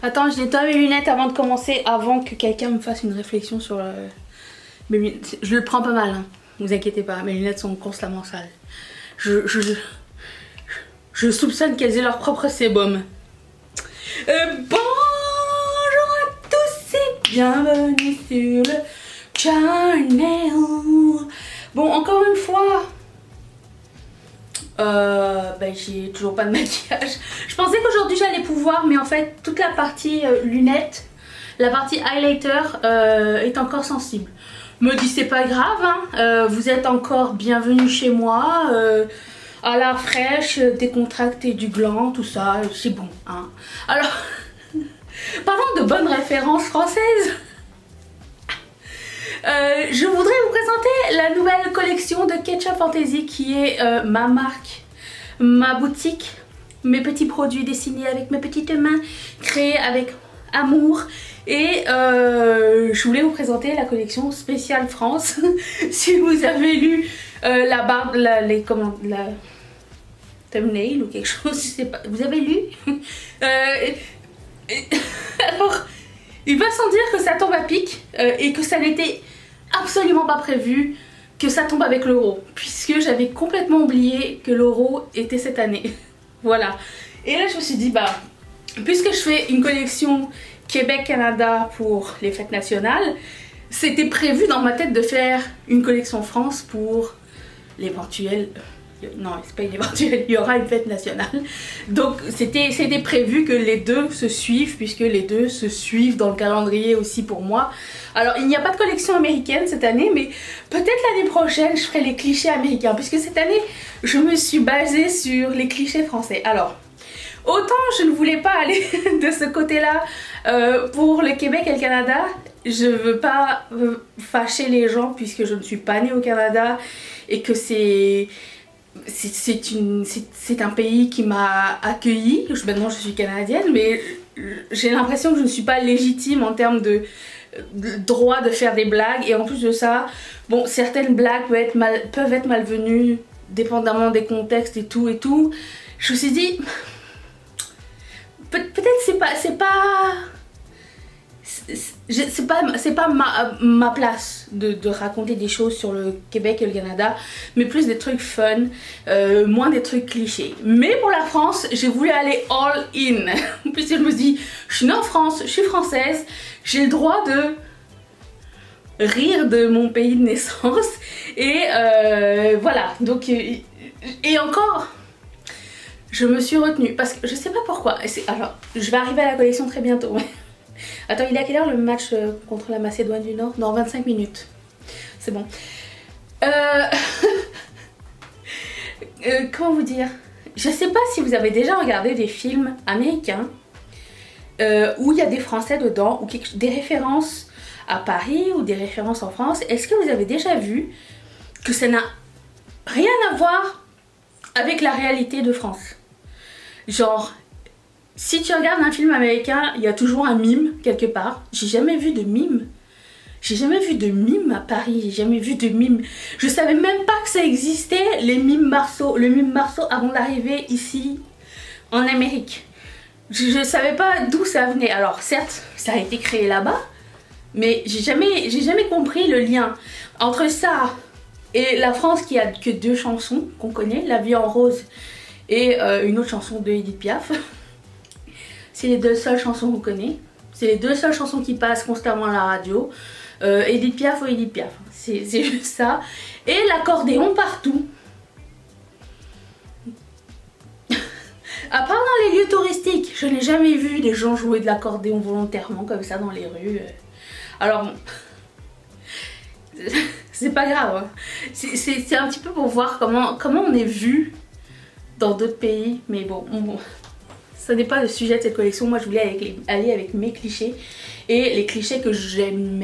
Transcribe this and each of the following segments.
Attends, je nettoie mes lunettes avant de commencer, avant que quelqu'un me fasse une réflexion sur mes lunettes. Je le prends pas mal, hein. Vous inquiétez pas, mes lunettes sont constamment sales. Je soupçonne qu'elles aient leur propre sébum. Bonjour à tous et bienvenue sur le channel. Bon, encore une fois, j'ai toujours pas de maquillage. Je pensais qu'aujourd'hui j'allais pouvoir, mais en fait toute la partie lunettes, la partie highlighter est encore sensible. Me dis c'est pas grave, hein. Vous êtes encore bienvenue chez moi, à la fraîche, décontracté du gland, tout ça, c'est bon, hein. Alors, parlons de bonnes références françaises. Je voudrais vous présenter la nouvelle collection de Ketchup Fantasy qui est ma marque, ma boutique, mes petits produits dessinés avec mes petites mains, créés avec amour. Et je voulais vous présenter la collection spéciale France. Si vous avez lu la thumbnail ou quelque chose, je sais pas, vous avez lu alors, il va sans dire que ça tombe à pic et que ça n'était absolument pas prévu que ça tombe avec l'euro, puisque j'avais complètement oublié que l'euro était cette année. Voilà. Et là je me suis dit, bah, puisque je fais une collection Québec-Canada pour les fêtes nationales, c'était prévu dans ma tête de faire une collection France pour l'éventuel... Non, c'est pas une éventuelle, il y aura une fête nationale. Donc c'était prévu que les deux se suivent, puisque les deux se suivent dans le calendrier aussi pour moi. Alors il n'y a pas de collection américaine cette année, mais peut-être l'année prochaine je ferai les clichés américains, puisque cette année je me suis basée sur les clichés français. Alors, autant je ne voulais pas aller de ce côté-là pour le Québec et le Canada. Je veux pas fâcher les gens puisque je ne suis pas née au Canada et que c'est un pays qui m'a accueillie. Maintenant je suis canadienne, mais j'ai l'impression que je ne suis pas légitime en termes de droit de faire des blagues. Et en plus de ça, bon, certaines blagues peuvent être malvenues dépendamment des contextes et tout et tout. Je me suis dit... Peut-être c'est pas ma place de raconter des choses sur le Québec et le Canada, mais plus des trucs fun, moins des trucs clichés. Mais pour la France, j'ai voulu aller all in, puisque je me dis, je suis née en France, je suis française, j'ai le droit de rire de mon pays de naissance, et voilà, donc, et encore... Je me suis retenue parce que je sais pas pourquoi. Alors, je vais arriver à la collection très bientôt. Attends, il est à quelle heure le match contre la Macédoine du Nord? Dans 25 minutes. C'est bon. Comment vous dire? Je sais pas si vous avez déjà regardé des films américains où il y a des Français dedans, ou des références à Paris ou des références en France. Est-ce que vous avez déjà vu que ça n'a rien à voir avec la réalité de France? Genre, si tu regardes un film américain, il y a toujours un mime quelque part. J'ai jamais vu de mime. J'ai jamais vu de mime à Paris, j'ai jamais vu de mime. Je savais même pas que ça existait, les mimes Marceau, le mime Marceau, avant d'arriver ici en Amérique. Je savais pas d'où ça venait. Alors certes, ça a été créé là-bas, mais j'ai jamais compris le lien entre ça et la France qui a que deux chansons qu'on connaît, La vie en rose et une autre chanson de Edith Piaf. C'est les deux seules chansons qu'on connaît. C'est les deux seules chansons qui passent constamment à la radio. Edith Piaf ou Edith Piaf. C'est juste ça. Et l'accordéon partout. À part dans les lieux touristiques, je n'ai jamais vu des gens jouer de l'accordéon volontairement comme ça dans les rues. Alors bon... C'est pas grave, hein. C'est un petit peu pour voir comment on est vu dans d'autres pays, mais bon, ça n'est pas le sujet de cette collection. Moi je voulais aller avec mes clichés et les clichés que j'aime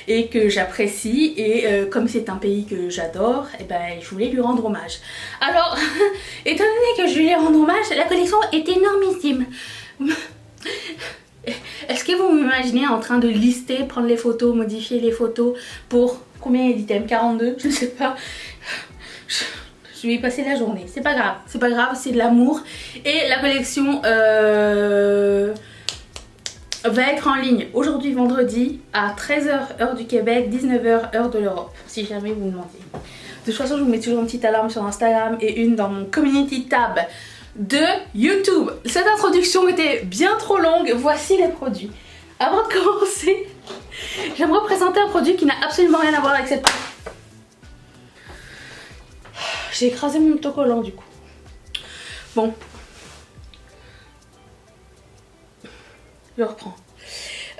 et que j'apprécie, et comme c'est un pays que j'adore, et ben je voulais lui rendre hommage. Alors, étant donné que je lui rendre hommage, la collection est énormissime. Est-ce que vous m'imaginez en train de lister, prendre les photos, modifier les photos pour combien d'items? 42? Je ne sais pas. Je vais y passer la journée. C'est pas grave, c'est pas grave, c'est de l'amour. Et la collection va être en ligne aujourd'hui vendredi à 13h heure du Québec, 19h heure de l'Europe, si jamais vous me demandez. De toute façon, je vous mets toujours une petite alarme sur Instagram et une dans mon community tab de YouTube. Cette introduction était bien trop longue, voici les produits. Avant de commencer, j'aimerais présenter un produit qui n'a absolument rien à voir avec cette... J'ai écrasé mon autocollant du coup. Bon. Je reprends.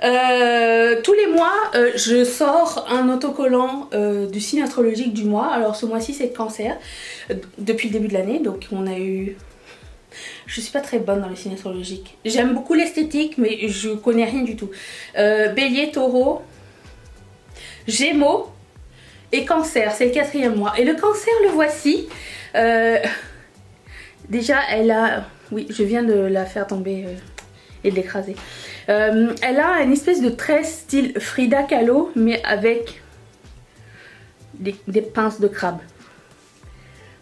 Tous les mois, je sors un autocollant du signe astrologique du mois. Alors ce mois-ci c'est Cancer, depuis le début de l'année. Donc on a eu... Je suis pas très bonne dans les signes astrologiques. J'aime beaucoup l'esthétique mais je connais rien du tout. Bélier, Taureau, Gémeaux et Cancer, c'est le 4e mois. Et le Cancer, le voici. Déjà elle a... Oui, je viens de la faire tomber et de l'écraser. Elle a une espèce de tresse style Frida Kahlo mais avec des pinces de crabe.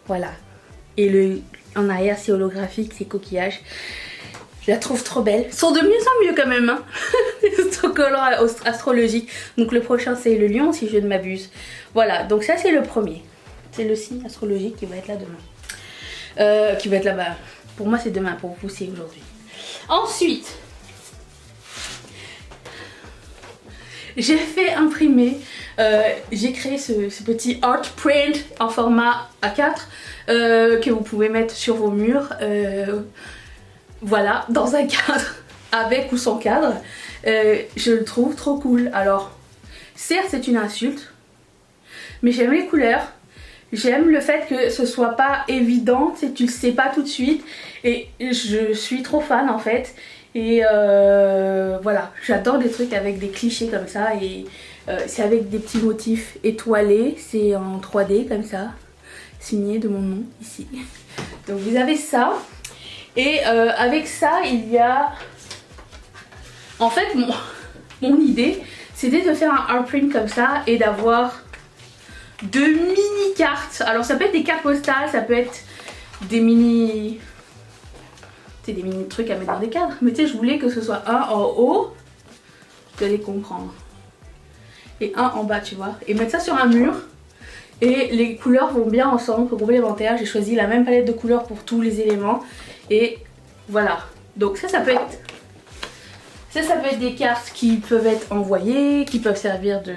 Voilà. Et en arrière c'est holographique, c'est coquillage. Je la trouve trop belle. Ils sont de mieux en mieux quand même, hein. Les autocollants astrologiques. Donc le prochain c'est le lion si je ne m'abuse. Voilà, donc ça c'est le premier. C'est le signe astrologique qui va être là demain. Qui va être là-bas. Pour moi c'est demain, pour vous c'est aujourd'hui. Ensuite, j'ai fait imprimer, j'ai créé ce petit art print en format A4 que vous pouvez mettre sur vos murs, voilà, dans un cadre, avec ou sans cadre. Je le trouve trop cool. Alors, certes c'est une insulte, mais j'aime les couleurs. J'aime le fait que ce soit pas évident, tu le sais pas tout de suite. Et je suis trop fan en fait. Et voilà, j'adore des trucs avec des clichés comme ça. Et c'est avec des petits motifs étoilés. C'est en 3D comme ça. Signé de mon nom ici. Donc vous avez ça. Et avec ça, il y a... En fait, mon idée, c'était de faire un art print comme ça et d'avoir... de mini cartes. Alors ça peut être des cartes postales, ça peut être des mini... Tu sais, des mini trucs à mettre dans des cadres. Mais tu sais, je voulais que ce soit un en haut. Vous allez comprendre. Et un en bas, tu vois. Et mettre ça sur un mur. Et les couleurs vont bien ensemble, complémentaires. J'ai choisi la même palette de couleurs pour tous les éléments. Et voilà. Donc ça peut être... Ça peut être des cartes qui peuvent être envoyées, qui peuvent servir de...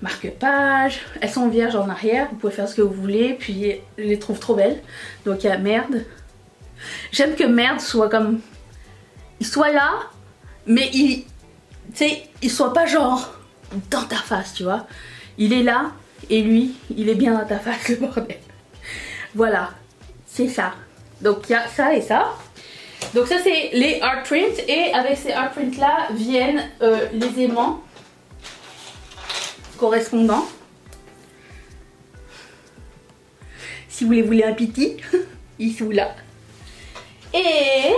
marque-page, elles sont vierges en arrière, vous pouvez faire ce que vous voulez, puis je les trouve trop belles. Donc il y a merde. J'aime que merde soit comme... il soit là, mais il soit pas genre dans ta face, tu vois. Il est là, et lui, il est bien dans ta face, le bordel. Voilà, c'est ça. Donc il y a ça et ça. Donc ça c'est les art prints, et avec ces art prints là viennent les aimants correspondant. Si vous les voulez un petit, ils sont là. Et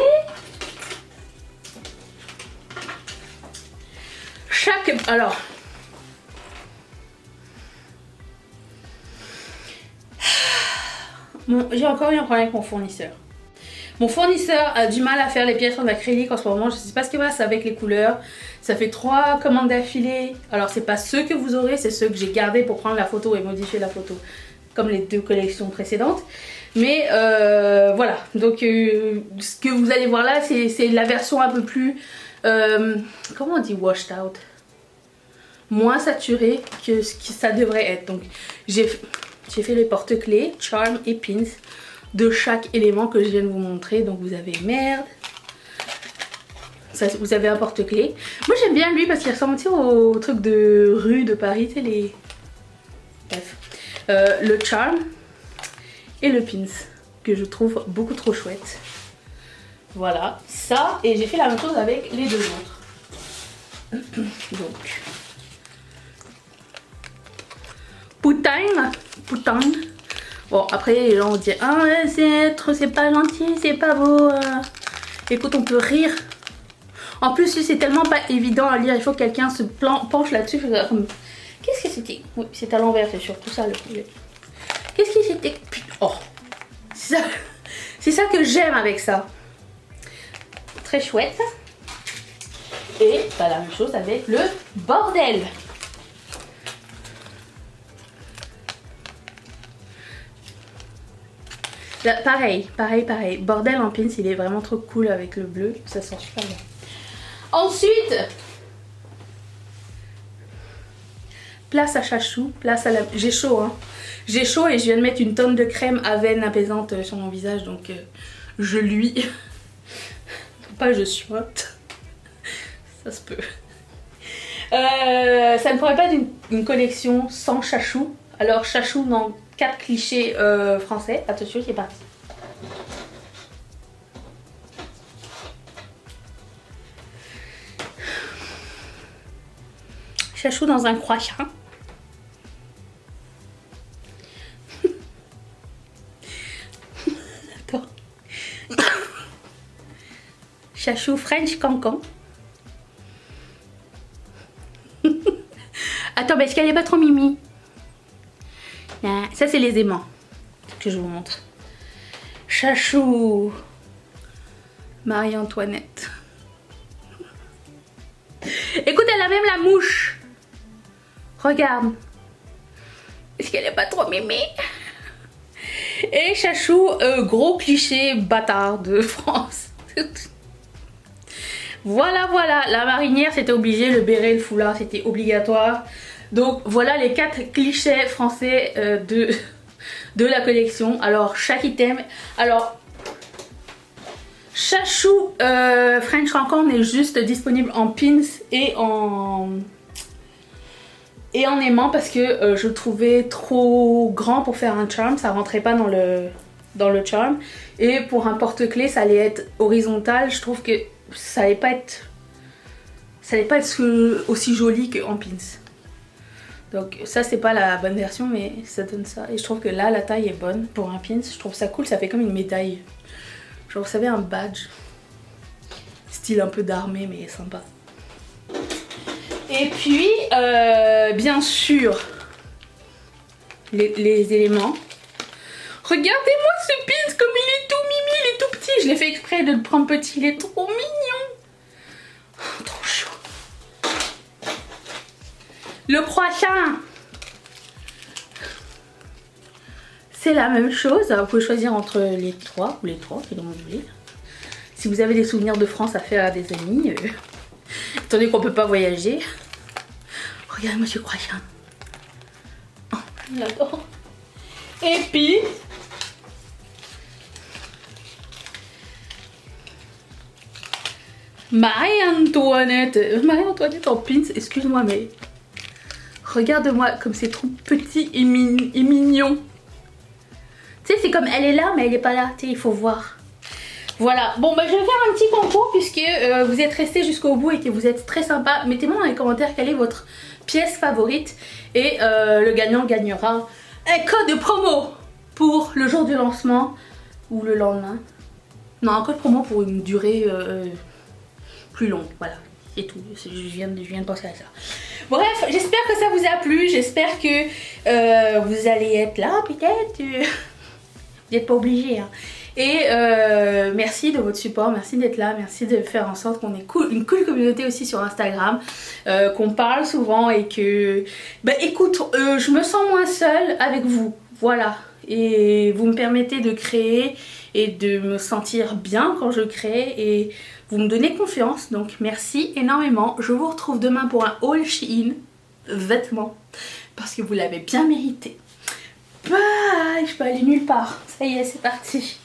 chaque... Alors, bon, j'ai encore eu un problème avec mon fournisseur. Mon fournisseur a du mal à faire les pièces en acrylique en ce moment. Je sais pas ce qui passe avec les couleurs. Ça fait 3 commandes d'affilée. Alors c'est pas ceux que vous aurez, c'est ceux que j'ai gardés pour prendre la photo et modifier la photo. Comme les 2 collections précédentes. Mais voilà. Donc ce que vous allez voir là, c'est la version un peu plus... comment on dit washed out? Moins saturée que ce que ça devrait être. Donc j'ai fait les porte-clés, charm et pins de chaque élément que je viens de vous montrer. Donc vous avez merde. Ça, vous avez un porte-clés. Moi j'aime bien lui parce qu'il ressemble au truc de rue de Paris, tu sais les... Bref. Le charm et le pins que je trouve beaucoup trop chouette. Voilà, ça, et j'ai fait la même chose avec les 2 autres. Donc... Putain. Bon, après les gens vont dire ah c'est pas gentil, c'est pas beau. Écoute, on peut rire. En plus, c'est tellement pas évident à lire, il faut que quelqu'un se penche là-dessus. Qu'est-ce que c'était? Oui, c'est à l'envers, c'est surtout ça le problème. Qu'est-ce que c'était? Oh, c'est ça que j'aime avec ça. Très chouette. Et bah, la même chose avec le bordel. Là, pareil. Bordel en pins, il est vraiment trop cool avec le bleu. Ça sent super bien. Ensuite, place à Chachou, place à la... J'ai chaud, hein. J'ai chaud et je viens de mettre une tonne de crème Aven apaisante sur mon visage, donc je luis. Pas je suinte. Ça se peut. Ça ne pourrait pas être une collection sans Chachou. Alors Chachou dans 4 clichés français. Attention, c'est parti. Chachou dans un croissant. Attends. Chachou French Cancan. Attends, mais est-ce qu'elle est pas trop mimi? Ça, c'est les aimants que je vous montre. Chachou Marie-Antoinette. Écoute, elle a même la mouche. Regarde. Est-ce qu'elle est pas trop mimi? Et Chachou, gros cliché bâtard de France. Voilà, la marinière c'était obligé, le béret, le foulard c'était obligatoire. Donc voilà les 4 clichés français de la collection. Alors chaque item, alors Chachou French Cancan est juste disponible en pins et en aimant parce que je le trouvais trop grand pour faire un charm, ça rentrait pas dans le charm. Et pour un porte-clés ça allait être horizontal, je trouve que ça allait pas être aussi joli qu'en pins. Donc ça c'est pas la bonne version mais ça donne ça. Et je trouve que là la taille est bonne pour un pins. Je trouve ça cool, ça fait comme une médaille. Genre vous savez un badge. Style un peu d'armée mais sympa. Et puis bien sûr les éléments. Regardez-moi ce pins comme il est tout mimi, il est tout petit. Je l'ai fait exprès de le prendre petit, il est trop mignon. Oh, trop chaud. Le prochain, c'est la même chose. Vous pouvez choisir entre les 3 ou les 3 comme vous voulez. Si vous avez des souvenirs de France à faire à des amis, étant donné qu'on peut pas voyager. Regardez-moi ce prochain. Oh, je l'adore. Et puis Marie-Antoinette en pins, excuse-moi mais regarde-moi comme c'est trop petit et mignon. Tu sais c'est comme elle est là mais elle est pas là, tu sais il faut voir. Voilà, bon bah je vais faire un petit concours puisque vous êtes restés jusqu'au bout et que vous êtes très sympa. Mettez-moi dans les commentaires quelle est votre pièce favorite et le gagnant gagnera un code promo pour le jour du lancement ou le lendemain. Non, un code promo pour une durée plus longue, voilà, c'est tout, je viens de penser à ça. Bref, j'espère que ça vous a plu, j'espère que vous allez être là peut-être, vous n'êtes pas obligés, hein. Et merci de votre support, merci d'être là, merci de faire en sorte qu'on ait une cool communauté aussi sur Instagram, qu'on parle souvent et que, bah écoute, je me sens moins seule avec vous, voilà. Et vous me permettez de créer et de me sentir bien quand je crée et vous me donnez confiance, donc merci énormément. Je vous retrouve demain pour un haul Shein vêtements parce que vous l'avez bien mérité. Bye, je peux aller nulle part, ça y est c'est parti.